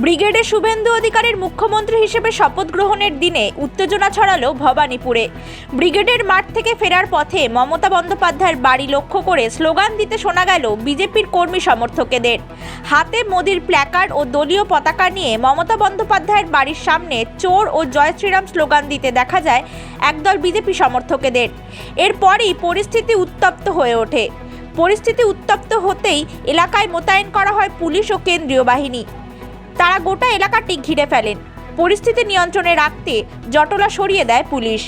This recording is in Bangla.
ব্রিগেডে শুভেন্দু অধিকারীর মুখ্যমন্ত্রী হিসেবে শপথ গ্রহণের দিনে উত্তেজনা ছড়ালো ভবানীপুরে। ব্রিগেডের মাঠ থেকে ফেরার পথে মমতা বন্দ্যোপাধ্যায়ের বাড়ি লক্ষ্য করে স্লোগান দিতে শোনা গেল বিজেপির কর্মী সমর্থকদের। হাতে মোদির প্ল্যাকার্ড ও দলীয় পতাকা নিয়ে মমতা বন্দ্যোপাধ্যায়ের বাড়ির সামনে চোর ও জয় শ্রীরাম স্লোগান দিতে দেখা যায় একদল বিজেপি সমর্থকদের। এরপরই পরিস্থিতি উত্তপ্ত হয়ে ওঠে। পরিস্থিতি উত্তপ্ত হতেই এলাকায় মোতায়েন করা হয় পুলিশ ও কেন্দ্রীয় বাহিনী। তারা গোটা এলাকাটি ঘিরে ফেলেন। পরিস্থিতি নিয়ন্ত্রণে রাখতে জটলা সরিয়ে দেয় পুলিশ।